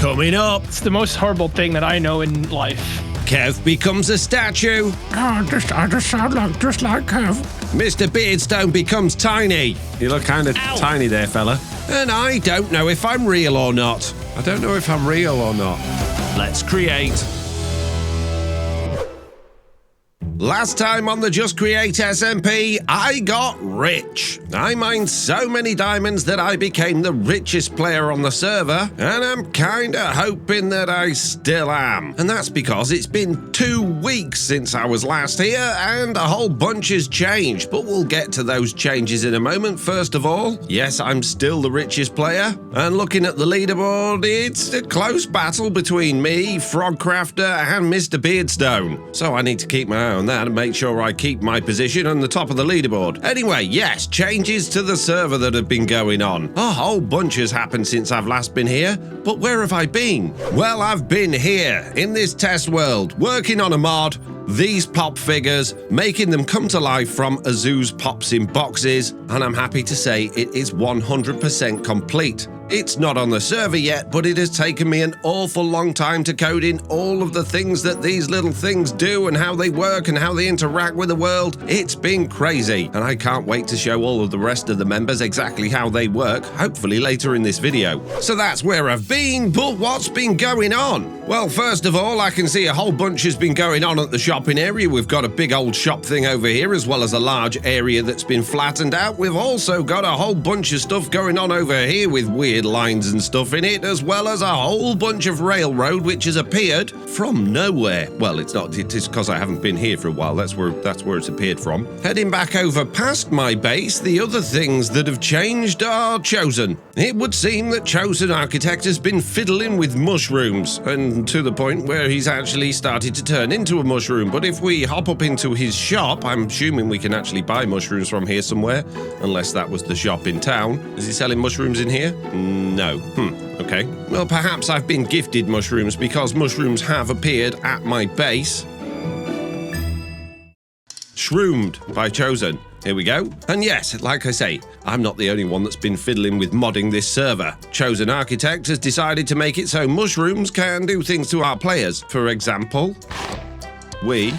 Coming up, It's the most horrible thing that I know in life. Kev becomes a statue. I just sound like just like Kev. Mr. Beardstone becomes tiny. You look kind of tiny there, fella. And I don't know if I'm real or not. I don't know if I'm real or not. Let's create. Last time on the Just Create SMP, I got rich. I mined so many diamonds that I became the richest player on the server, and I'm kinda hoping that I still am. And that's because it's been 2 weeks since I was last here, and a whole bunch has changed, but we'll get to those changes in a moment. First of all, yes, I'm still the richest player, and looking at the leaderboard, it's a close battle between me, Frogcrafter, and Mr. Beardstone. So I need to keep my eye on that and make sure I keep my position on the top of the leaderboard. Anyway, yes, changes to the server that have been going on. A whole bunch has happened since I've last been here, but where have I been? Well, I've been here, in this test world, working on a mod, these pop figures, making them come to life from Azu's pops in boxes, and I'm happy to say it is 100% complete. It's not on the server yet, but it has taken me an awful long time to code in all of the things that these little things do and how they work and how they interact with the world. It's been crazy, and I can't wait to show all of the rest of the members exactly how they work, hopefully later in this video. So that's where I've been, but what's been going on? Well, first of all, I can see a whole bunch has been going on at the shopping area. We've got a big old shop thing over here, as well as a large area that's been flattened out. We've also got a whole bunch of stuff going on over here with weird lines and stuff in it, as well as a whole bunch of railroad which has appeared from nowhere. Well, it's not, it is because I haven't been here for a while. That's where it's appeared from. Heading back over past my base, the other things that have changed are Chosen. It would seem that Chosen Architect has been fiddling with mushrooms, and to the point where he's actually started to turn into a mushroom. But if we hop up into his shop, I'm assuming we can actually buy mushrooms from here somewhere, unless that was the shop in town. Is he selling mushrooms in here? No. Okay. Well, perhaps I've been gifted mushrooms because mushrooms have appeared at my base. Shroomed by Chosen. Here we go. And yes, like I say, I'm not the only one that's been fiddling with modding this server. Chosen Architect has decided to make it so mushrooms can do things to our players. For example, we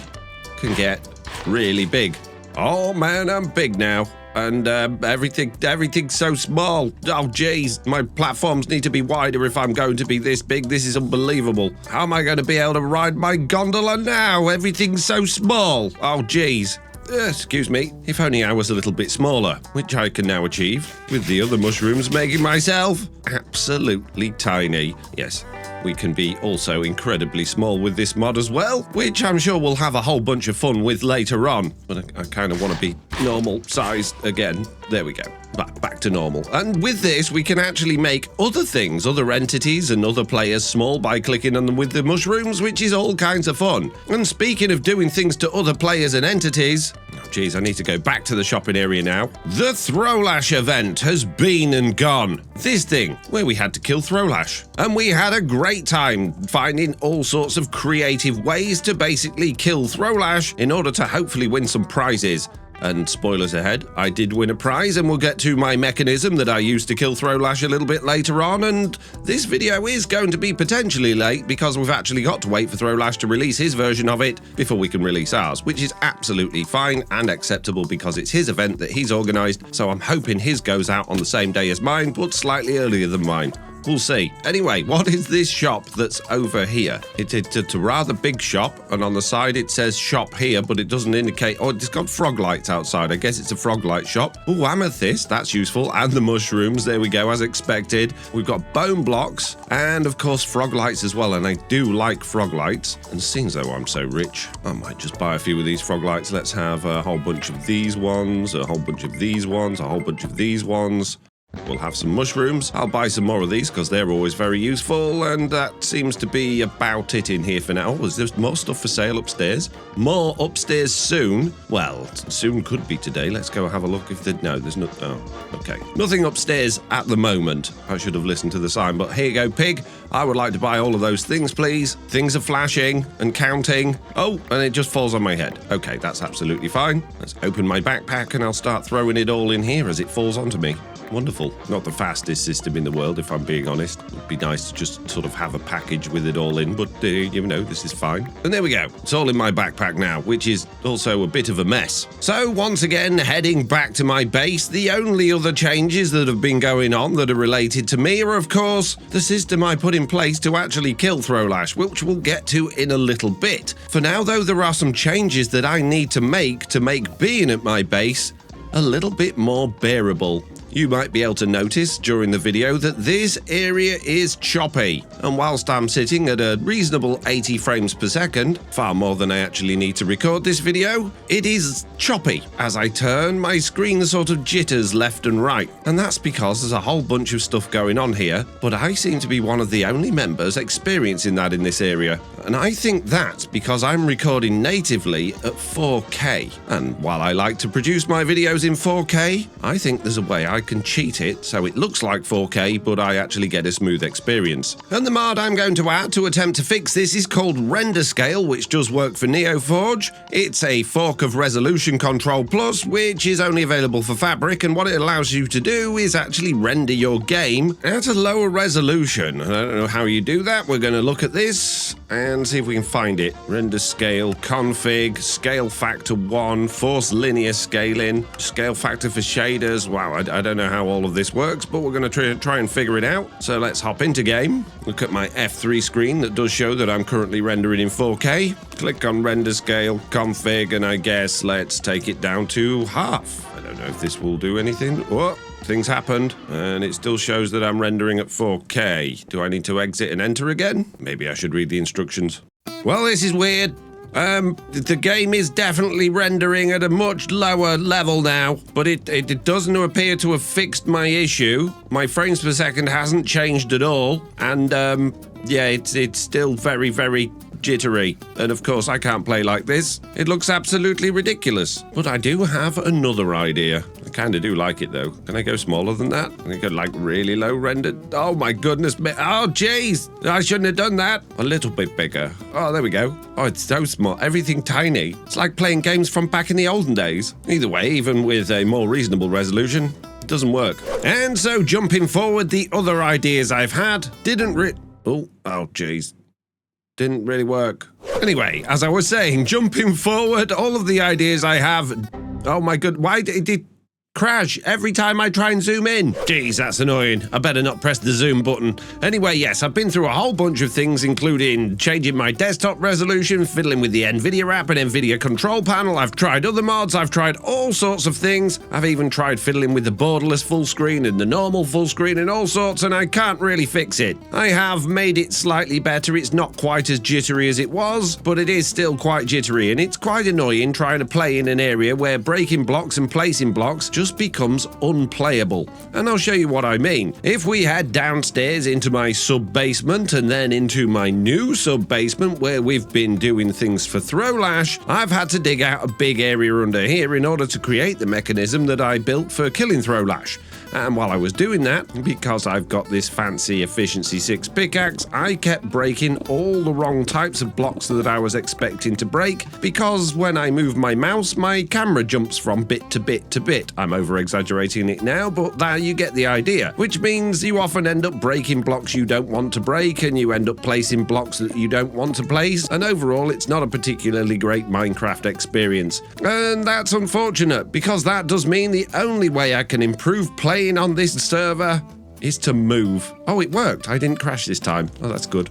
can get really big. Oh man, I'm big now. And everything's so small. Oh geez, my platforms need to be wider if I'm going to be this big. This is unbelievable. How am I going to be able to ride my gondola now? Everything's so small. Oh geez. Excuse me, if only I was a little bit smaller, which I can now achieve with the other mushrooms, making myself absolutely tiny. Yes, we can be also incredibly small with this mod as well, which I'm sure we'll have a whole bunch of fun with later on. But I kind of want to be normal size again. There we go. Back to normal. And with this, we can actually make other things, other entities and other players small by clicking on them with the mushrooms, which is all kinds of fun. And speaking of doing things to other players and entities, oh geez, I need to go back to the shopping area now. The Throlash event has been and gone. This thing, where we had to kill Throlash. And we had a great time finding all sorts of creative ways to basically kill Throlash in order to hopefully win some prizes. And spoilers ahead, I did win a prize, and we'll get to my mechanism that I used to kill Throlash a little bit later on. And this video is going to be potentially late because we've actually got to wait for Throlash to release his version of it before we can release ours, which is absolutely fine and acceptable because it's his event that he's organised. So I'm hoping his goes out on the same day as mine, but slightly earlier than mine. We'll see. Anyway, what is this shop that's over here? It's a rather big shop, and on the side it says shop here, but it doesn't indicate... Oh, it's got frog lights outside. I guess it's a frog light shop. Oh, amethyst. That's useful. And the mushrooms. There we go, as expected. We've got bone blocks, and of course frog lights as well, and I do like frog lights. And seeing as though I'm so rich, I might just buy a few of these frog lights. Let's have a whole bunch of these ones, a whole bunch of these ones, a whole bunch of these ones. We'll have some mushrooms. I'll buy some more of these because they're always very useful, and that seems to be about it in here for now. Oh, is there more stuff for sale upstairs? More upstairs soon? Well, soon could be today. Let's go have a look if there... No, there's no... Oh, okay. Nothing upstairs at the moment. I should have listened to the sign, but here you go, pig. I would like to buy all of those things, please. Things are flashing and counting. Oh, and it just falls on my head. Okay, that's absolutely fine. Let's open my backpack and I'll start throwing it all in here as it falls onto me. Wonderful. useful. Not the fastest system in the world, if I'm being honest. It'd be nice to just sort of have a package with it all in, but you know, this is fine. And there we go. It's all in my backpack now, which is also a bit of a mess. So once again, heading back to my base, the only other changes that have been going on that are related to me are, of course, the system I put in place to actually kill Throlash, which we'll get to in a little bit. For now, though, there are some changes that I need to make being at my base a little bit more bearable. You might be able to notice during the video that this area is choppy, and whilst I'm sitting at a reasonable 80 frames per second, far more than I actually need to record this video, it is choppy as I turn my screen sort of jitters left and right. And that's because there's a whole bunch of stuff going on here, but I seem to be one of the only members experiencing that in this area. And I think that's because I'm recording natively at 4K. And while I like to produce my videos in 4K, I think there's a way I can cheat it so it looks like 4K, but I actually get a smooth experience. And the mod I'm going to add to attempt to fix this is called Render Scale, which does work for NeoForge. It's a fork of Resolution Control Plus, which is only available for Fabric, and what it allows you to do is actually render your game at a lower resolution. I don't know how you do that. We're going to look at this and see if we can find it. Render Scale, Config, Scale Factor 1, Force Linear Scaling, Scale Factor for Shaders. Wow, I don't know how all of this works, but we're going to try and figure it out. So let's hop into game. Look at my F3 screen that does show that I'm currently rendering in 4K. Click on Render Scale, Config, and I guess let's take it down to half. I don't know if this will do anything. Whoa, things happened, and it still shows that I'm rendering at 4K. Do I need to exit and enter again? Maybe I should read the instructions. Well, this is weird. The game is definitely rendering at a much lower level now, but it doesn't appear to have fixed my issue. My frames per second hasn't changed at all, and yeah, it's still very, very jittery. And of course, I can't play like this. It looks absolutely ridiculous. But I do have another idea. I kind of do like it, though. Can I go smaller than that? Can I go, like, really low rendered? Oh, my goodness. Oh, jeez. I shouldn't have done that. A little bit bigger. Oh, there we go. Oh, it's so small. Everything tiny. It's like playing games from back in the olden days. Either way, even with a more reasonable resolution, it doesn't work. And so, jumping forward, the other ideas I've had didn't Oh, jeez. Didn't really work. Anyway, as I was saying, jumping forward, all of the ideas I have... Oh my god, why did it crash every time I try and zoom in? Jeez, that's annoying. I better not press the zoom button. Anyway, yes, I've been through a whole bunch of things, including changing my desktop resolution, fiddling with the NVIDIA app and NVIDIA control panel. I've tried other mods. I've tried all sorts of things. I've even tried fiddling with the borderless full screen and the normal full screen and all sorts, and I can't really fix it. I have made it slightly better. It's not quite as jittery as it was, but it is still quite jittery, and it's quite annoying trying to play in an area where breaking blocks and placing blocks just becomes unplayable. And I'll show you what I mean. If we head downstairs into my sub-basement and then into my new sub-basement where we've been doing things for Throlash, I've had to dig out a big area under here in order to create the mechanism that I built for killing Throlash. And while I was doing that, because I've got this fancy Efficiency 6 pickaxe, I kept breaking all the wrong types of blocks that I was expecting to break, because when I move my mouse, my camera jumps from bit to bit to bit. I'm over-exaggerating it now, but there you get the idea, which means you often end up breaking blocks you don't want to break, and you end up placing blocks that you don't want to place, and overall it's not a particularly great Minecraft experience. And that's unfortunate, because that does mean the only way I can improve playing on this server is to move. Oh, it worked. I didn't crash this time. Oh, that's good.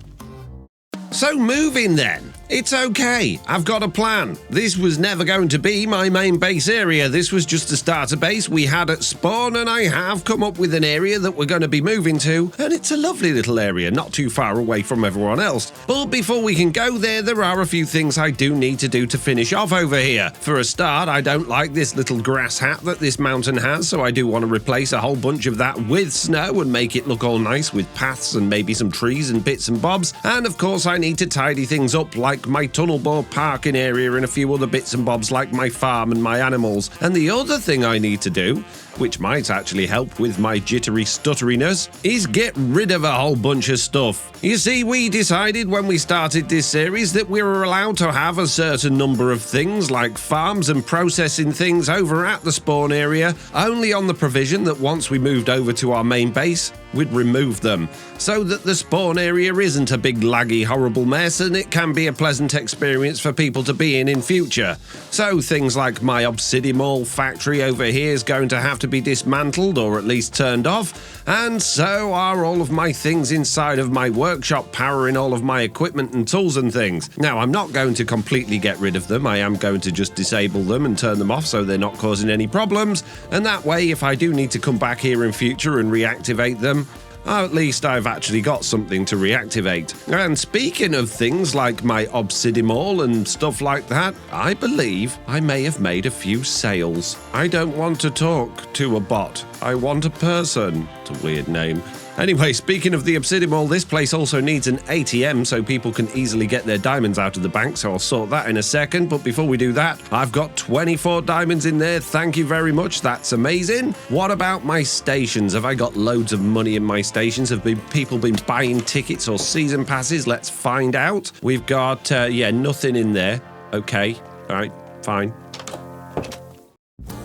So moving then. It's okay. I've got a plan. This was never going to be my main base area. This was just a starter base we had at spawn, and I have come up with an area that we're going to be moving to, and it's a lovely little area, not too far away from everyone else. But before we can go there are a few things I do need to do to finish off over here. For a start, I don't like this little grass hat that this mountain has, so I do want to replace a whole bunch of that with snow and make it look all nice with paths and maybe some trees and bits and bobs. And of course, I need to tidy things up like like my tunnel bore parking area and a few other bits and bobs like my farm and my animals. And the other thing I need to do, which might actually help with my jittery stutteriness, is get rid of a whole bunch of stuff. You see, we decided when we started this series that we were allowed to have a certain number of things like farms and processing things over at the spawn area, only on the provision that once we moved over to our main base, we'd remove them, so that the spawn area isn't a big laggy horrible mess and it can be a pleasant experience for people to be in future. So things like my Obsidian factory over here is going to have to be dismantled or at least turned off, and so are all of my things inside of my workshop powering all of my equipment and tools and things. Now, I'm not going to completely get rid of them, I am going to just disable them and turn them off so they're not causing any problems, and that way if I do need to come back here in future and reactivate them, at least I've actually got something to reactivate. And speaking of things like my Obsidian and stuff like that, I believe I may have made a few sales. I don't want to talk to a bot. I want a person. It's a weird name. Anyway, speaking of the Obsidian, this place also needs an ATM so people can easily get their diamonds out of the bank, so I'll sort that in a second. But before we do that, I've got 24 diamonds in there. Thank you very much. That's amazing. What about my stations? Have I got loads of money in my stations? Have people been buying tickets or season passes? Let's find out. We've got, nothing in there. Okay. All right. Fine.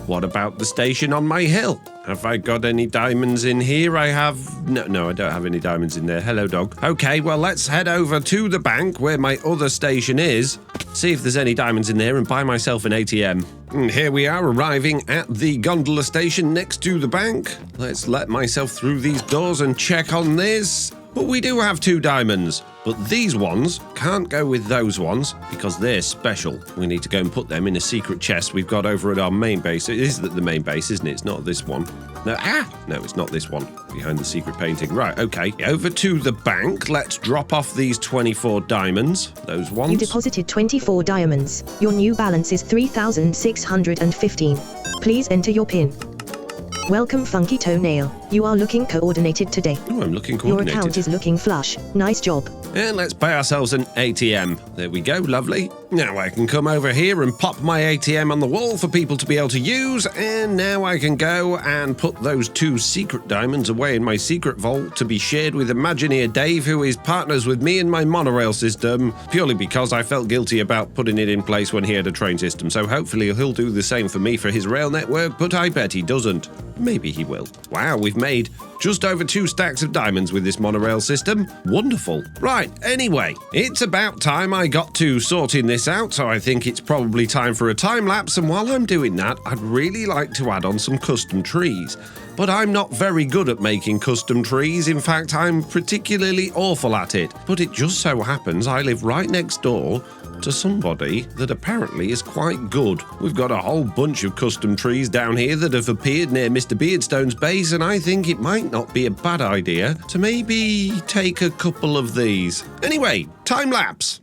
What about the station on my hill? Have I got any diamonds in here? I have... No, I don't have any diamonds in there. Hello, dog. Okay, well, let's head over to the bank where my other station is. See if there's any diamonds in there and buy myself an ATM. And here we are arriving at the Gondola station next to the bank. Let's let myself through these doors and check on this. But we do have 2 diamonds. But these ones can't go with those ones because they're special. We need to go and put them in a secret chest we've got over at our main base. It is at the main base, isn't it? It's not this one. No, it's not this one. Behind the secret painting. Right, okay. Over to the bank. Let's drop off these 24 diamonds. Those ones. You deposited 24 diamonds. Your new balance is 3,615. Please enter your PIN. Welcome, Funky Toenail. You are looking coordinated today. Oh, I'm looking coordinated. Your account is looking flush. Nice job. And let's buy ourselves an ATM. There we go, lovely. Now I can come over here and pop my ATM on the wall for people to be able to use, and now I can go and put those 2 secret diamonds away in my secret vault to be shared with Imagineer Dave, who is partners with me in my monorail system, purely because I felt guilty about putting it in place when he had a train system, so hopefully he'll do the same for me for his rail network, but I bet he doesn't. Maybe he will. Wow, we've made just over 2 stacks of diamonds with this monorail system. Wonderful. Right, anyway, it's about time I got to sorting this out, so I think it's probably time for a time lapse, and while I'm doing that, I'd really like to add on some custom trees. But I'm not very good at making custom trees. In fact, I'm particularly awful at it. But it just so happens I live right next door to somebody that apparently is quite good. We've got a whole bunch of custom trees down here that have appeared near MrBeardstone's base, and I think it might not be a bad idea to maybe take a couple of these. Anyway, time lapse.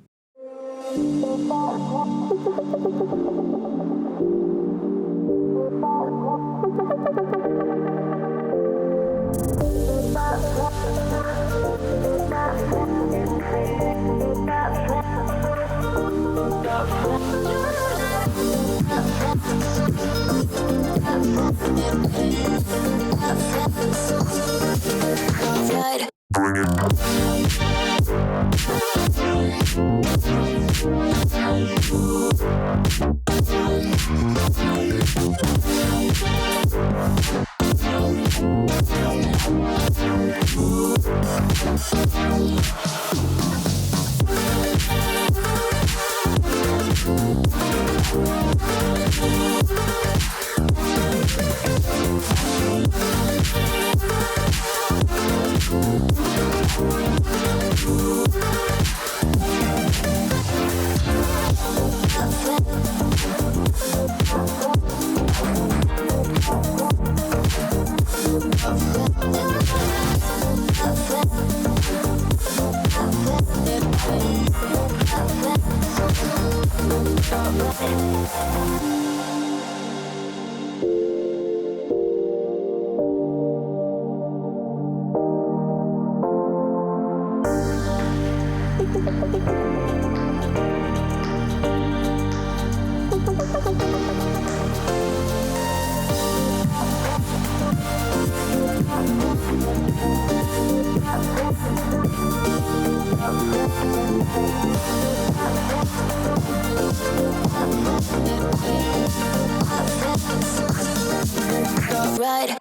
Right.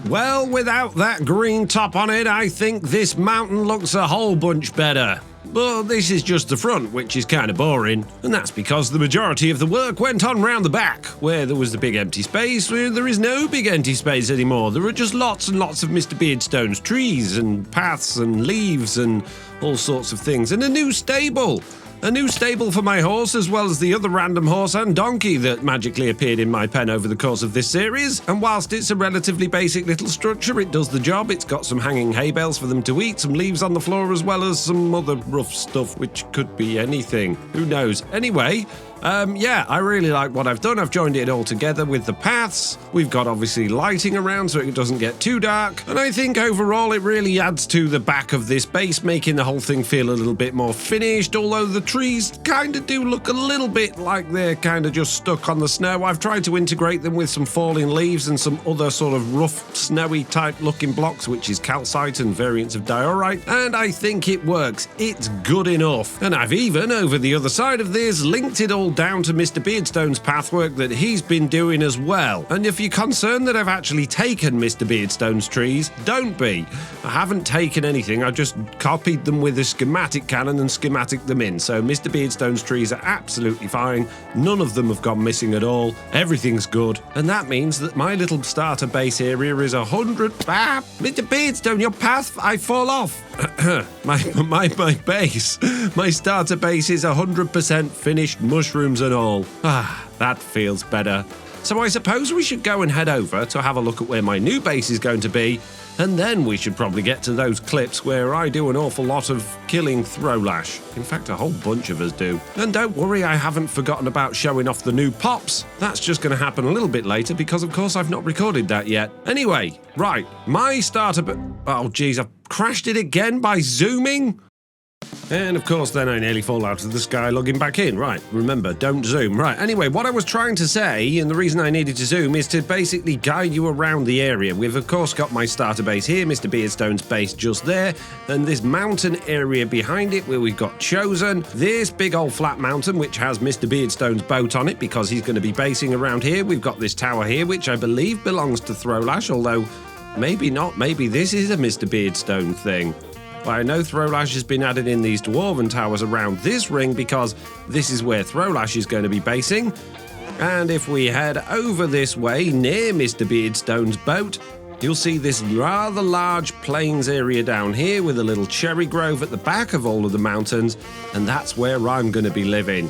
Well, without that green top on it, I think this mountain looks a whole bunch better. But this is just the front, which is kind of boring. And that's because the majority of the work went on round the back, where there was the big empty space, where there is no big empty space anymore. There are just lots and lots of MrBeardstone's trees and paths and leaves and all sorts of things. And a new stable. A new stable for my horse, as well as the other random horse and donkey that magically appeared in my pen over the course of this series. And whilst it's a relatively basic little structure, it does the job. It's got some hanging hay bales for them to eat, some leaves on the floor, as well as some other rough stuff, which could be anything. Who knows? Anyway, yeah, I really like what I've done. I've joined it all together with the paths. We've got obviously lighting around so it doesn't get too dark. And I think overall it really adds to the back of this base, making the whole thing feel a little bit more finished, although the trees kind of do look a little bit like they're kind of just stuck on the snow. I've tried to integrate them with some falling leaves and some other sort of rough, snowy type looking blocks, which is calcite and variants of diorite, and I think it works. It's good enough. And I've even, over the other side of this, linked it all down to MrBeardstone's pathwork that he's been doing as well. And if you're concerned that I've actually taken MrBeardstone's trees, don't be. I haven't taken anything, I just copied them with a schematic cannon and schematic them in. So MrBeardstone's trees are absolutely fine. None of them have gone missing at all. Everything's good. And that means that my little starter base area is 100... Ah! MrBeardstone, your path, I fall off. my base. My starter base is 100% finished, mushrooms and all. Ah, that feels better. So I suppose we should go and head over to have a look at where my new base is going to be, and then we should probably get to those clips where I do an awful lot of killing Throlash. In fact, a whole bunch of us do. And don't worry, I haven't forgotten about showing off the new pops. That's just going to happen a little bit later because, of course, I've not recorded that yet. Anyway, right, my starter... Oh, geez, I've crashed it again by zooming? And of course, then I nearly fall out of the sky logging back in. Right, remember, don't zoom. Right, anyway, what I was trying to say, and the reason I needed to zoom, is to basically guide you around the area. We've, of course, got my starter base here, MrBeardstone's base just there, and this mountain area behind it where we've got Chosen, this big old flat mountain, which has MrBeardstone's boat on it because he's going to be basing around here. We've got this tower here, which I believe belongs to Throlash, although maybe not. Maybe this is a MrBeardstone thing. Well, I know Throlash has been added in these dwarven towers around this ring because this is where Throlash is going to be basing. And if we head over this way near MrBeardstone's boat, you'll see this rather large plains area down here with a little cherry grove at the back of all of the mountains, and that's where I'm going to be living.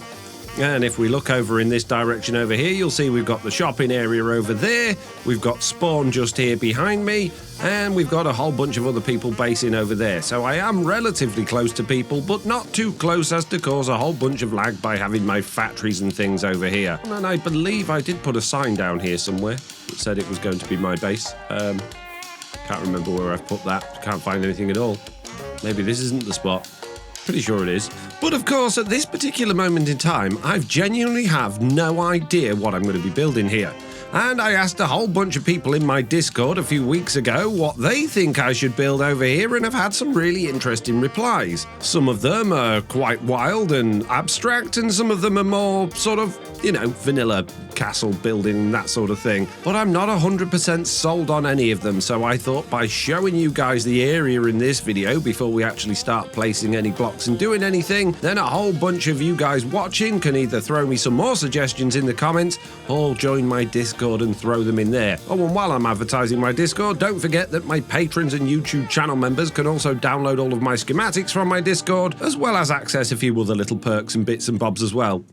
And if we look over in this direction over here, you'll see we've got the shopping area over there, we've got spawn just here behind me, and we've got a whole bunch of other people basing over there. So I am relatively close to people, but not too close as to cause a whole bunch of lag by having my factories and things over here. And I believe I did put a sign down here somewhere that said it was going to be my base. Can't remember where I've put that, can't find anything at all. Maybe this isn't the spot. Pretty sure it is. But of course, at this particular moment in time, I genuinely have no idea what I'm going to be building here. And I asked a whole bunch of people in my Discord a few weeks ago what they think I should build over here, and I've had some really interesting replies. Some of them are quite wild and abstract, and some of them are more sort of, you know, vanilla castle building, that sort of thing. But I'm not 100% sold on any of them, so I thought by showing you guys the area in this video before we actually start placing any blocks and doing anything, then a whole bunch of you guys watching can either throw me some more suggestions in the comments or join my Discord and throw them in there. Oh, and while I'm advertising my Discord, don't forget that my patrons and YouTube channel members can also download all of my schematics from my Discord, as well as access a few other little perks and bits and bobs as well.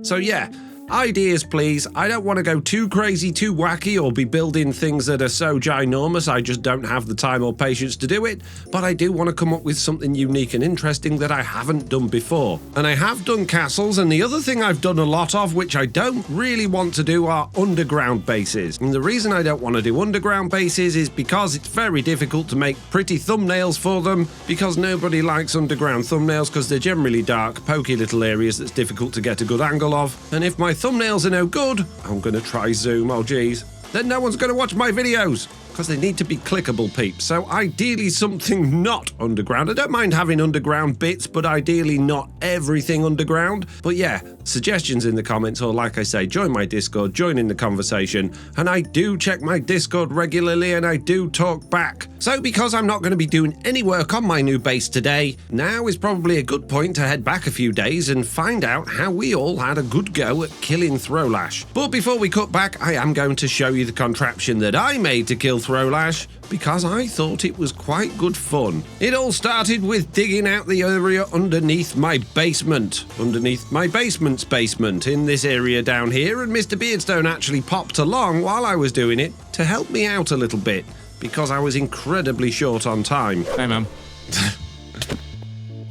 So yeah, Ideas, please. I don't want to go too crazy, too wacky, or be building things that are so ginormous I just don't have the time or patience to do it, but I do want to come up with something unique and interesting that I haven't done before. And I have done castles, and the other thing I've done a lot of, which I don't really want to do, are underground bases. And the reason I don't want to do underground bases is because it's very difficult to make pretty thumbnails for them, because nobody likes underground thumbnails because they're generally dark, pokey little areas that's difficult to get a good angle of. And if my thumbnails are no good, I'm going to try zoom, oh geez, then no one's going to watch my videos, because they need to be clickable, peeps. So ideally something not underground. I don't mind having underground bits, but ideally not everything underground. But yeah, suggestions in the comments, or like I say, join my Discord, join in the conversation. And I do check my Discord regularly, and I do talk back. So because I'm not going to be doing any work on my new base today, now is probably a good point to head back a few days and find out how we all had a good go at killing Throlash. But before we cut back, I am going to show you the contraption that I made to kill Throlash, because I thought it was quite good fun. It all started with digging out the area underneath my basement, underneath my basement's basement in this area down here, and MrBeardstone actually popped along while I was doing it to help me out a little bit, because I was incredibly short on time. Hey, man.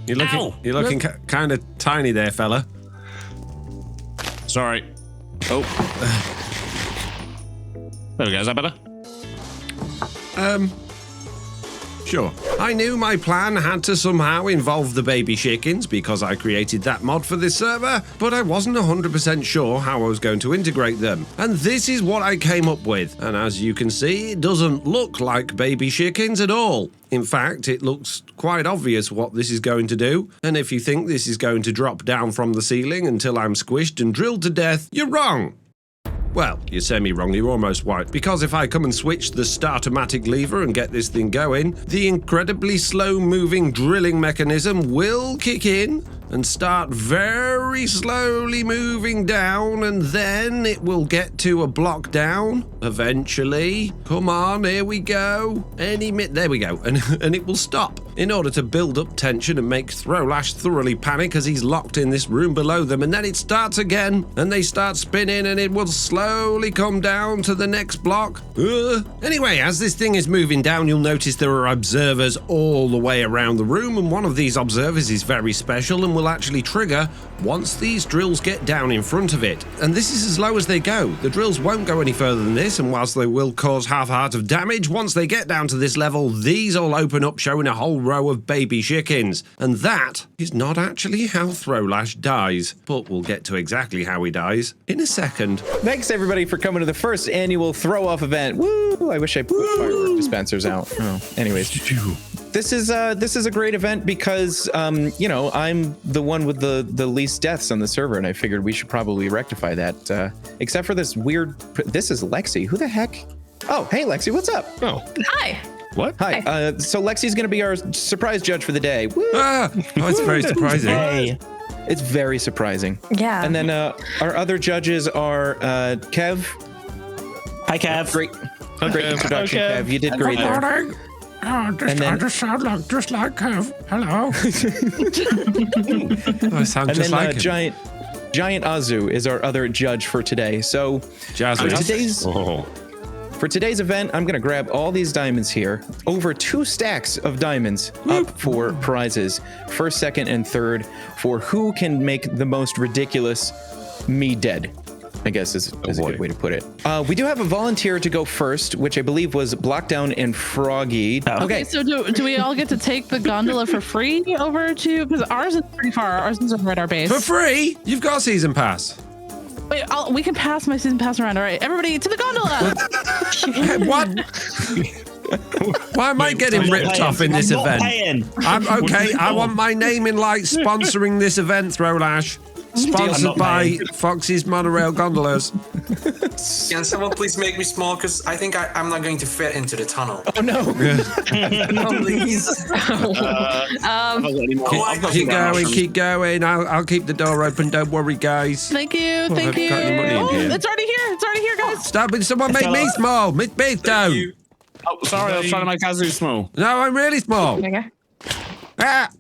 You're looking kind of tiny there, fella. Sorry. Oh. There we go. Is that better? Sure. I knew my plan had to somehow involve the baby chickens because I created that mod for this server, but I wasn't 100% sure how I was going to integrate them. And this is what I came up with. And as you can see, it doesn't look like baby chickens at all. In fact, it looks quite obvious what this is going to do. And if you think this is going to drop down from the ceiling until I'm squished and drilled to death, you're wrong. Well, you're semi-wrong, you're almost right, because if I come and switch the start-o-matic lever and get this thing going, the incredibly slow-moving drilling mechanism will kick in and start very slowly moving down, and then it will get to a block down, eventually. Come on, here we go. There we go, and it will stop in order to build up tension and make Throlash thoroughly panic as he's locked in this room below them, and then it starts again, and they start spinning, and it will slowly come down to the next block. Anyway, as this thing is moving down, you'll notice there are observers all the way around the room, and one of these observers is very special and will actually trigger once these drills get down in front of it. And this is as low as they go. The drills won't go any further than this, and whilst they will cause half a heart of damage, once they get down to this level, these all open up, showing a whole row of baby chickens. And that is not actually how Throlash dies, but we'll get to exactly how he dies in a second. Thanks everybody for coming to the first annual Thro-Off event. Woo! I wish I put firework dispensers out. Oh, anyways. This is a great event because you know, I'm the one with the least deaths on the server, and I figured we should probably rectify that. Except for this weird. This is Lexi. Who the heck? Oh, hey Lexi, what's up? Oh, Hi. what? Hi. So Lexi's gonna be our surprise judge for the day. Woo! Oh, it's very surprising. Hey. It's very surprising. Yeah. And then our other judges are Kev. Hi, Kev. Great introduction, Kev. Kev. You did great there. Morning. Oh, I just sound like just like Kev. Hello. I sound And just then like him. Giant Azu is our other judge for today. So for today's event, I'm gonna grab all these diamonds here. Over 2 stacks of diamonds up for prizes. First, second, and third for who can make the most ridiculous me dead, I guess is a good way to put it. We do have a volunteer to go first, which I believe was Blockdown and Froggy. Okay, so do we all get to take the gondola for free over to, because ours is pretty far. Ours is over at our base. For free? You've got a season pass. Wait, we can pass my season pass around. All right, everybody to the gondola. What? Why am I getting ripped off in this event? I'm okay. I want my name in lights sponsoring this event, Throlash. Sponsored by Foxy's Monorail Gondolas. Can someone please make me small? Because I think I'm not going to fit into the tunnel. Oh no! No, please. Keep going. I'll keep the door open. Don't worry, guys. Thank you. Thank you. Got any money in here? It's already here. It's already here, guys. Stop it. Someone make me small. MrBeardstone. Oh, sorry, I was trying to make Azu small. No, I'm really small. Okay. Ah.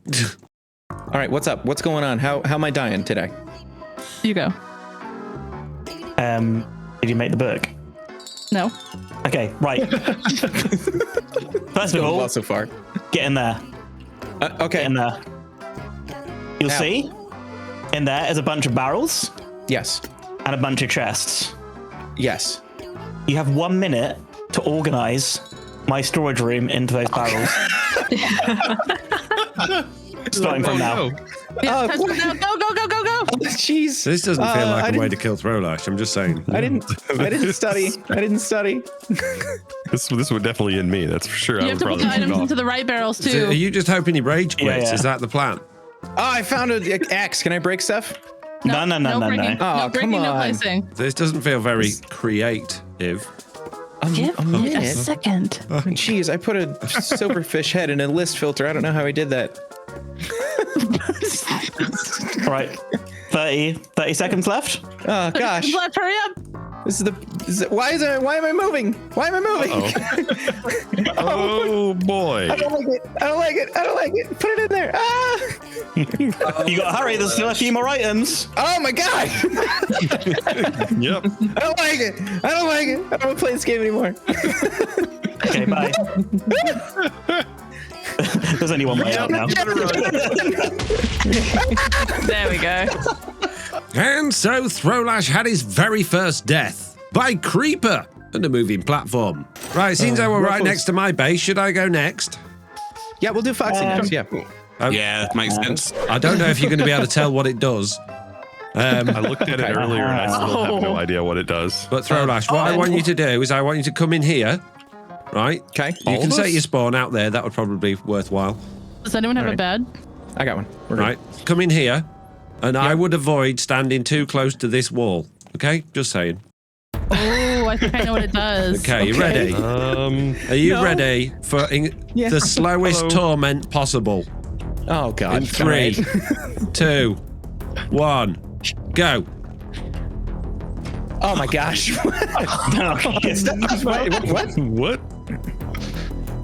All right, what's up? What's going on? How am I dying today? You go. Did you make the book? No. Okay, right. First of all, so far. get in there. Okay. Get in there. You'll see in there is a bunch of barrels. Yes. And a bunch of chests. Yes. You have 1 minute to organize my storage room into those barrels. Starting from now. Yeah, go, go, go, go, go. Jeez. This doesn't feel like a way to kill Throlash. I'm just saying. I didn't study. This would definitely end me. That's for sure. You have to put the items into the right barrels too. So are you just hoping he rage quits? Yeah. Is that the plan? Oh, I found an axe. Can I break stuff? No. breaking. Oh, No breaking, come no on. placing. This doesn't feel very creative. Give me a second. Jeez, I put a silverfish head in a list filter. I don't know how I did that. All right. 30 seconds left. Oh gosh. Let's hurry up. Why am I moving? Why am I moving? Oh boy. I don't like it. Put it in there. Ah! You gotta hurry. There's still a few more items. Oh my god. Yep. I don't like it. I don't want to play this game anymore. Okay, bye. There's only one way out now. There we go. And so Throlash had his very first death by creeper and a moving platform. Right, seems though we're right next to my base. Should I go next? Yeah, we'll do Foxy next. Yeah. Yeah, makes sense. I don't know if you're going to be able to tell what it does. I looked at it earlier and I still have no idea what it does. But Throlash, what I want you to do is I want you to come in here, right? Okay. You can set your spawn out there. That would probably be worthwhile. Does anyone have a bed? I got one. Right, come in here, and I would avoid standing too close to this wall. Okay, just saying. Oh, I think I know what it does. Okay, you ready? Are you ready for the slowest torment possible? Oh god. In 3, 2, 1, go. Oh my gosh. What?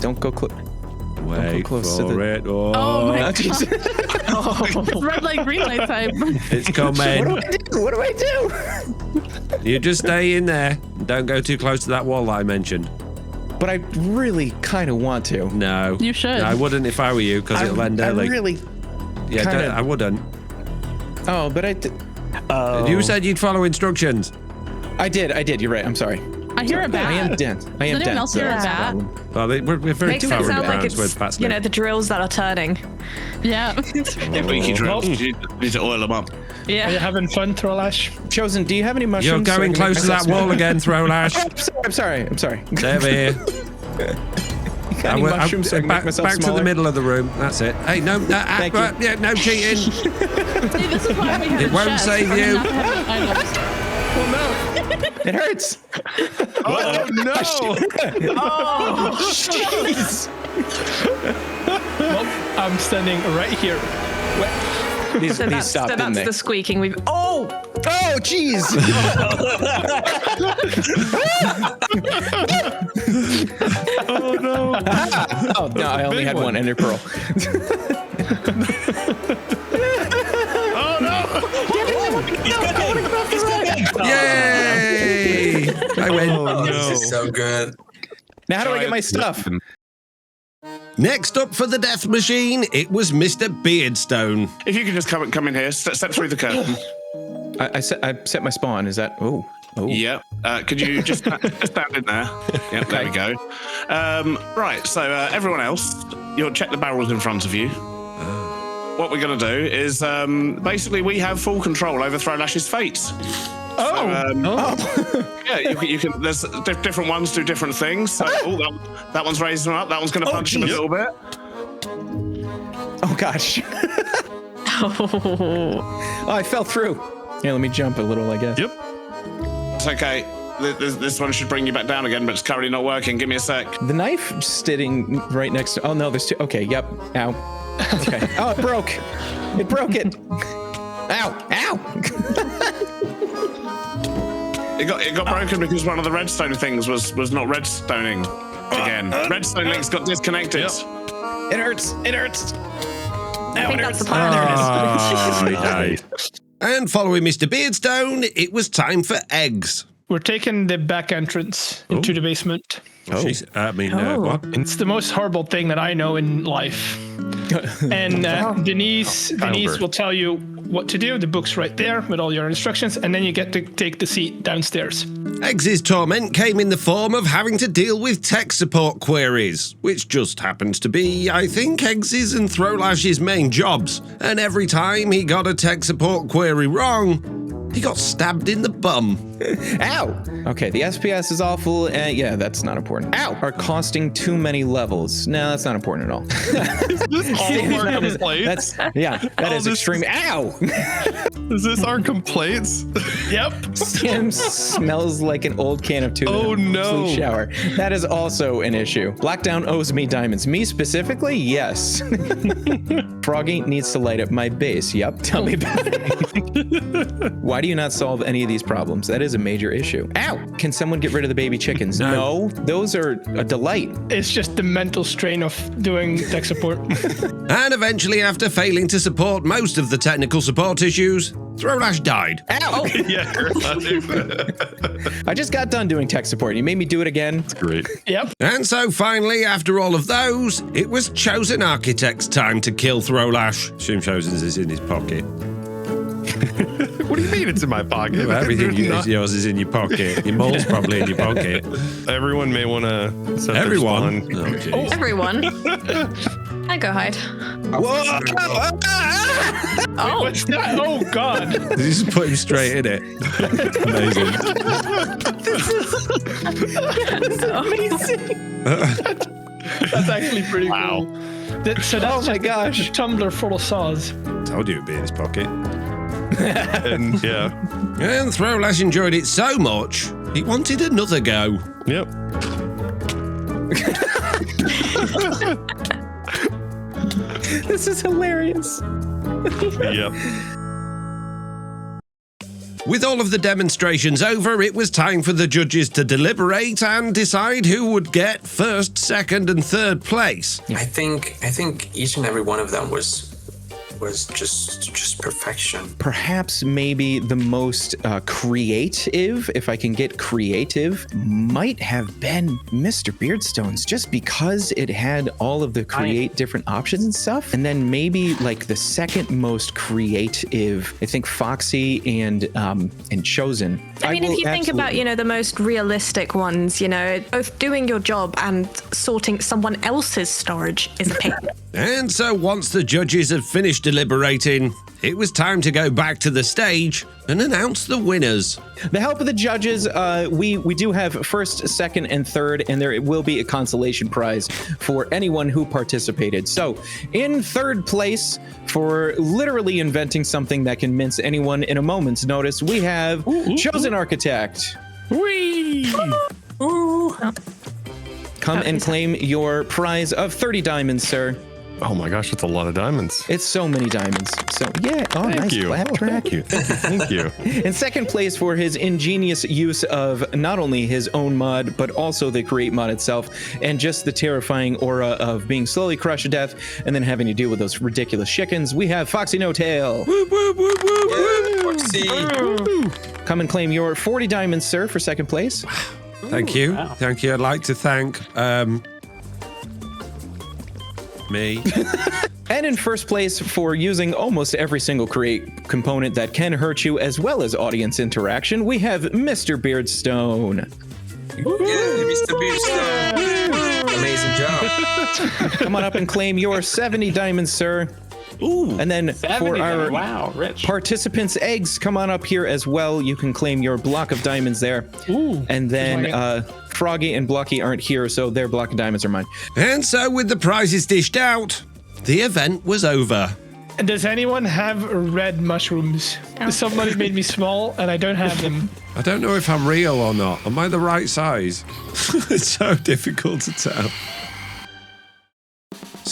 Don't go close. Wait close for to it. Oh my god. It's red light, green light type. It's coming. What do I do? You just stay in there. Don't go too close to that wall that I mentioned. But I really kind of want to. No. You should. I wouldn't if I were you, because it'll end early. I really. Yeah, I wouldn't. Oh, but You said you'd follow instructions. I did. You're right. I'm sorry. I hear a bat. I am dense. Does anyone else hear a bat? Well, we're very Makes it sound like it's, with bats. the drills that are turning. Yeah. Leaky drills. You need to oil them up. Are you having fun, Throlash? Chosen, do you have any mushrooms? You're going close to that wall again, Throlash. I'm sorry. Stay over here. Got any mushrooms so I can make myself back to smaller? the middle of the room. That's it. Hey, no, Thank you. no cheating. See, this is why we have It won't save you. Well, no. It hurts. Oh no! Oh, jeez. Well, I'm standing right here. These That's stopped, didn't they? the squeaking we've. Oh, jeez. Oh no! Oh no, I only had one ender pearl. Oh no! Yay! I win. Oh, This is so good. Now, how do I get my stuff? Next up for the death machine, it was MrBeardstone. If you could just come in here, step through the curtain. I set my spawn. Is that? Oh. Yep. Could you just stand in there? Yep, there we go. Right, so everyone else, you'll check the barrels in front of you. What we're going to do is basically we have full control over Throlash's fate. Yeah, you can. There's different ones do different things. So that one's raising him up. That one's going to punch him a little bit. Oh gosh. Oh, I fell through. Yeah, let me jump a little, I guess. Yep. It's okay. This one should bring you back down again, but it's currently not working. Give me a sec. The knife sitting right next to. Oh no, there's two. Okay, yep. Ow. Okay. Oh, it broke. It broke it. Ow! Ow! It got broken because one of the redstone things was not redstoning again. Redstone links got disconnected. Yep. It hurts. It hurts. I think that's the plan. Oh, he died. And following Mr. Beardstone, it was time for eggs. We're taking the back entrance into the basement. What? It's the most horrible thing that I know in life. And Denise will tell you what to do. The book's right there with all your instructions, and then you get to take the seat downstairs. Eggs' torment came in the form of having to deal with tech support queries, which just happens to be, I think, Eggs' and Throlash's main jobs. And every time he got a tech support query wrong, he got stabbed in the bum. Ow! Okay, the SPS is awful. Yeah, that's not important. Ow! Are costing too many levels. No, that's not important at all. Is this all our complaints? That is extreme. Ow! Is this our complaints? Yep. Sam smells like an old can of tuna. Oh no! Flu shower. That is also an issue. Blackdown owes me diamonds. Me specifically? Yes. Froggy needs to light up my base. Yep. Tell me about it. Why do you not solve any of these problems? That is a major issue. Ow! Can someone get rid of the baby chickens? No. Those are a delight. It's just the mental strain of doing tech support. And eventually, after failing to support most of the technical support issues, Throlash died. Ow! Yeah. I just got done doing tech support. You made me do it again. That's great. Yep. And so finally, after all of those, it was Chosen Architect's time to kill Throlash. Assume Chosen's is in his pocket. What do you mean it's in my pocket? Well, everything yours is in your pocket. Your mole's probably in your pocket. Everyone may want to set Everyone? their spawn. Oh, Everyone. I go hide. Whoa! Oh. What's that? Oh, God. Did you just put him straight in it? Amazing. That's actually pretty cool. So that's my gosh. A tumbler full of saws. Told you it'd be in his pocket. And yeah. And Throlash enjoyed it so much, he wanted another go. Yep. This is hilarious. Yep. With all of the demonstrations over, it was time for the judges to deliberate and decide who would get first, second, and third place. I think each and every one of them was just perfection. Perhaps maybe the most creative, if I can get creative, might have been MrBeardstone's, just because it had all of the different options and stuff. And then maybe like the second most creative, I think Foxy and Chosen. I mean, if you think about, the most realistic ones, both doing your job and sorting someone else's storage is a pain. And so once the judges had finished deliberating, it was time to go back to the stage and announce the winners. The help of the judges, we do have first, second, and third, and there will be a consolation prize for anyone who participated. So, in third place, for literally inventing something that can mince anyone in a moment's notice, we have Chosen Architect. Whee! Come and claim your prize of 30 diamonds, sir. Oh my gosh, that's a lot of diamonds. It's so many diamonds. So yeah, Thank you. Clap track. Thank you. Thank you. In second place for his ingenious use of not only his own mod, but also the Create mod itself, and just the terrifying aura of being slowly crushed to death and then having to deal with those ridiculous chickens, we have FoxyNoTail. Whoop, whoop, whoop, whoop, whoop. Foxy. Come and claim your 40 diamonds, sir, for second place. Thank you. Wow. Thank you. I'd like to thank me. And in first place for using almost every single Create component that can hurt you, as well as audience interaction, we have MrBeardstone. Yeah, MrBeardstone. Amazing job. Come on up and claim your 70 diamonds, sir. Ooh, and then for our rich participants' eggs, come on up here as well. You can claim your block of diamonds there. Ooh. And then Froggy and Blocky aren't here, so their block of diamonds are mine. And so with the prizes dished out, the event was over. And does anyone have red mushrooms? Oh. Somebody made me small and I don't have them. I don't know if I'm real or not. Am I the right size? It's so difficult to tell.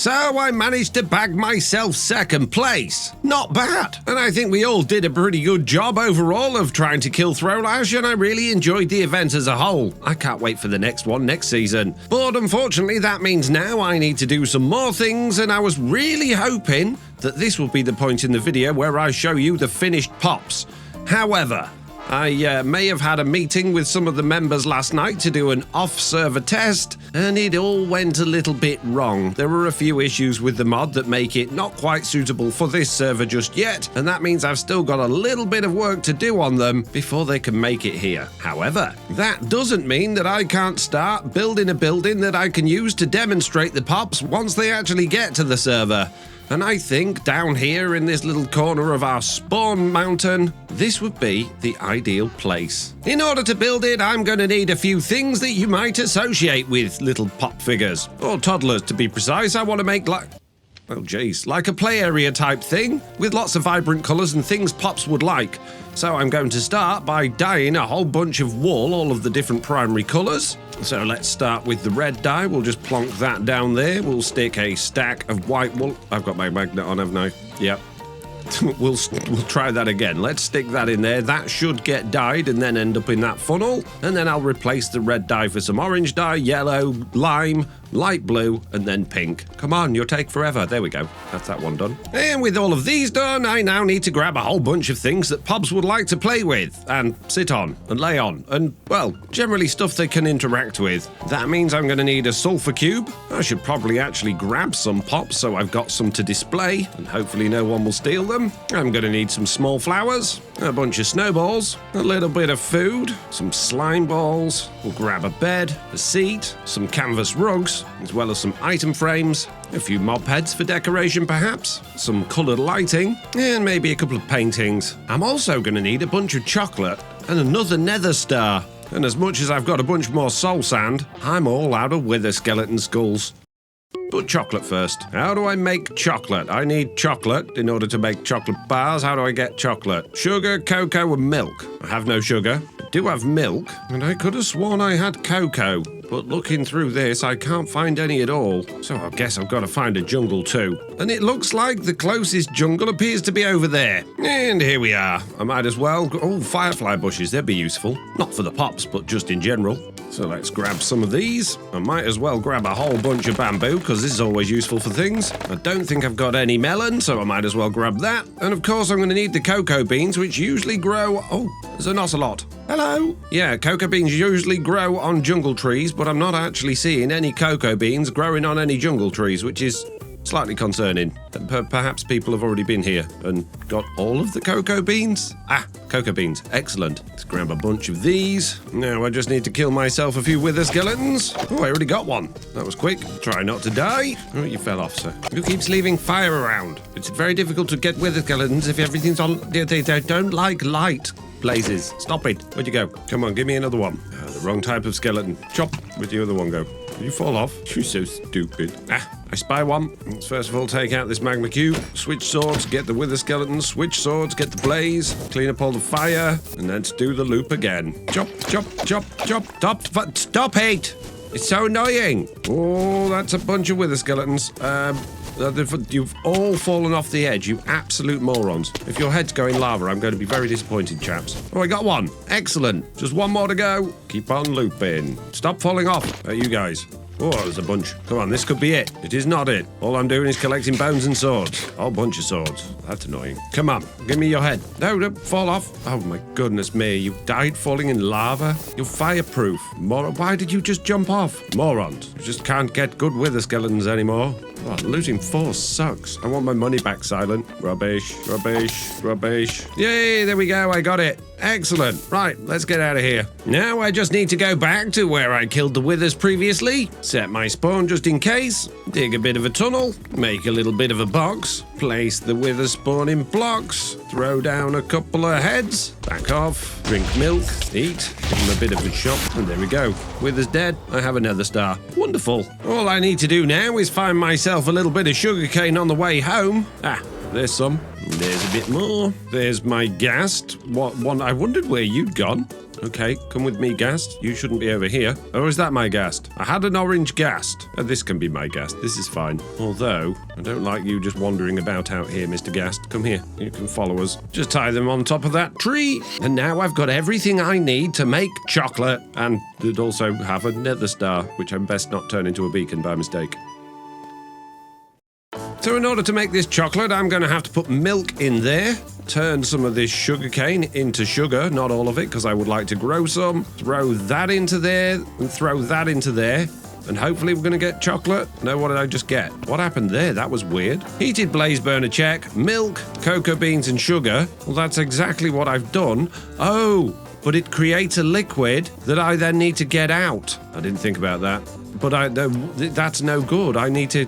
So I managed to bag myself second place. Not bad. And I think we all did a pretty good job overall of trying to kill Throlash, and I really enjoyed the event as a whole. I can't wait for the next one next season. But unfortunately, that means now I need to do some more things, and I was really hoping that this will be the point in the video where I show you the finished pops. However, I may have had a meeting with some of the members last night to do an off-server test, and it all went a little bit wrong. There were a few issues with the mod that make it not quite suitable for this server just yet, and that means I've still got a little bit of work to do on them before they can make it here. However, that doesn't mean that I can't start building a building that I can use to demonstrate the pops once they actually get to the server. And I think down here in this little corner of our spawn mountain, this would be the ideal place. In order to build it, I'm going to need a few things that you might associate with little pop figures, or toddlers to be precise. I want to make like a play area type thing with lots of vibrant colours and things pops would like. So I'm going to start by dyeing a whole bunch of wool, all of the different primary colours. So let's start with the red dye. We'll just plonk that down there. We'll stick a stack of white wool. I've got my magnet on, haven't I? Yep. We'll try that again. Let's stick that in there. That should get dyed and then end up in that funnel. And then I'll replace the red dye for some orange dye, yellow, lime, light blue, and then pink. Come on, you'll take forever. There we go. That's that one done. And with all of these done, I now need to grab a whole bunch of things that Pobs would like to play with and sit on and lay on and, well, generally stuff they can interact with. That means I'm going to need a sulfur cube. I should probably actually grab some pops so I've got some to display and hopefully no one will steal them. I'm going to need some small flowers, a bunch of snowballs, a little bit of food, some slime balls. We'll grab a bed, a seat, some canvas rugs, as well as some item frames, a few mob heads for decoration perhaps, some coloured lighting, and maybe a couple of paintings. I'm also going to need a bunch of chocolate and another nether star. And as much as I've got a bunch more soul sand, I'm all out of wither skeleton skulls. But chocolate first. How do I make chocolate? I need chocolate in order to make chocolate bars. How do I get chocolate? Sugar, cocoa, and milk. I have no sugar. I do have milk, and I could have sworn I had cocoa. But looking through this, I can't find any at all. So I guess I've got to find a jungle too. And it looks like the closest jungle appears to be over there. And here we are. I might as well... Oh, firefly bushes, they'd be useful. Not for the pops, but just in general. So let's grab some of these. I might as well grab a whole bunch of bamboo, because this is always useful for things. I don't think I've got any melon, so I might as well grab that. And of course, I'm going to need the cocoa beans, which usually grow... Oh, there's an ocelot. Hello. Yeah, cocoa beans usually grow on jungle trees, but I'm not actually seeing any cocoa beans growing on any jungle trees, which is slightly concerning. Perhaps people have already been here and got all of the cocoa beans? Ah, cocoa beans. Excellent. Let's grab a bunch of these. Now I just need to kill myself a few wither skeletons. Oh, I already got one. That was quick. Try not to die. Oh, you fell off, sir. Who keeps leaving fire around? It's very difficult to get wither skeletons if everything's on... They don't like light. Blazes. Stop it. Where'd you go? Come on, give me another one. The wrong type of skeleton. Chop. Where'd the other one go? Did you fall off? You're so stupid. Ah, I spy one. Let's first of all take out this magma cube. Switch swords, get the wither skeletons. Switch swords, get the blaze. Clean up all the fire. And let's do the loop again. Chop, chop, chop, chop. Stop it! It's so annoying. Oh, that's a bunch of wither skeletons. You've all fallen off the edge, you absolute morons. If your head's going lava, I'm going to be very disappointed, chaps. Oh, I got one. Excellent. Just one more to go. Keep on looping. Stop falling off. You guys. Oh, there's a bunch. Come on, this could be it. It is not it. All I'm doing is collecting bones and swords. A whole bunch of swords. That's annoying. Come on, give me your head. No, don't fall off. Oh my goodness me, you died falling in lava? You're fireproof. Why did you just jump off? Morons. You just can't get good wither skeletons anymore. Oh, losing 4 sucks. I want my money back, Silent. Rubbish, rubbish, rubbish. Yay, there we go, I got it. Excellent. Right, let's get out of here. Now I just need to go back to where I killed the withers previously, set my spawn just in case, dig a bit of a tunnel, make a little bit of a box, place the wither spawn in blocks, throw down a couple of heads, back off, drink milk, eat, give them a bit of a shop, and there we go. Wither's dead, I have another star. Wonderful. All I need to do now is find myself a little bit of sugarcane on the way home. Ah, there's some. There's a bit more. There's my Ghast. What one? I wondered where you'd gone. Okay, come with me, Ghast. You shouldn't be over here. Oh, is that my Ghast? I had an orange Ghast. Oh, this can be my Ghast. This is fine. Although, I don't like you just wandering about out here, Mr. Ghast. Come here. You can follow us. Just tie them on top of that tree. And now I've got everything I need to make chocolate. And it also have a nether star, which I'm best not turn into a beacon by mistake. So in order to make this chocolate, I'm going to have to put milk in there, turn some of this sugarcane into sugar, not all of it, because I would like to grow some, throw that into there, and throw that into there, and hopefully we're going to get chocolate. No, what did I just get? What happened there? That was weird. Heated blaze burner check, milk, cocoa beans, and sugar. Well, that's exactly what I've done. Oh, but it creates a liquid that I then need to get out. I didn't think about that. But that's no good. I need to...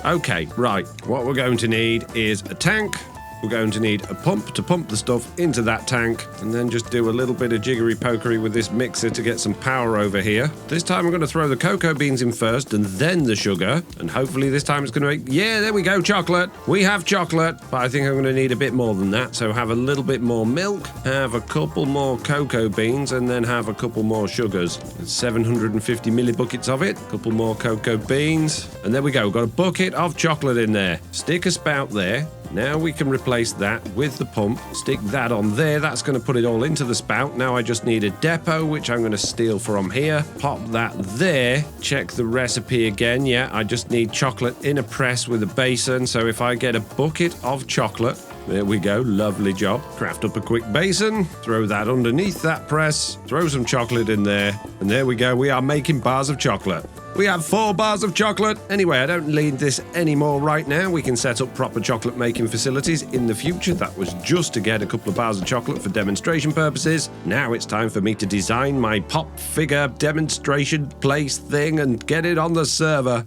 okay, right. What we're going to need is a tank. We're going to need a pump to pump the stuff into that tank, and then just do a little bit of jiggery-pokery with this mixer to get some power over here. This time I'm going to throw the cocoa beans in first and then the sugar, and hopefully this time it's going to make... Yeah, there we go, chocolate. We have chocolate, but I think I'm going to need a bit more than that, so have a little bit more milk, have a couple more cocoa beans, and then have a couple more sugars. 750 millibuckets of it, a couple more cocoa beans, and there we go. We've got a bucket of chocolate in there. Stick a spout there. Now we can replace that with the pump, stick that on there, that's going to put it all into the spout. Now I just need a depot, which I'm going to steal from here, pop that there, check the recipe again. Yeah, I just need chocolate in a press with a basin, so if I get a bucket of chocolate, there we go, lovely job. Craft up a quick basin, throw that underneath that press, throw some chocolate in there, and there we go, we are making bars of chocolate. We have 4 bars of chocolate. Anyway, I don't need this anymore right now. We can set up proper chocolate making facilities in the future. That was just to get a couple of bars of chocolate for demonstration purposes. Now it's time for me to design my pop figure demonstration place thing and get it on the server.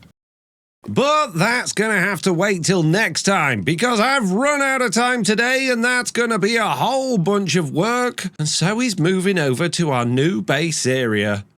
But that's going to have to wait till next time, because I've run out of time today, and that's going to be a whole bunch of work. And so he's moving over to our new base area.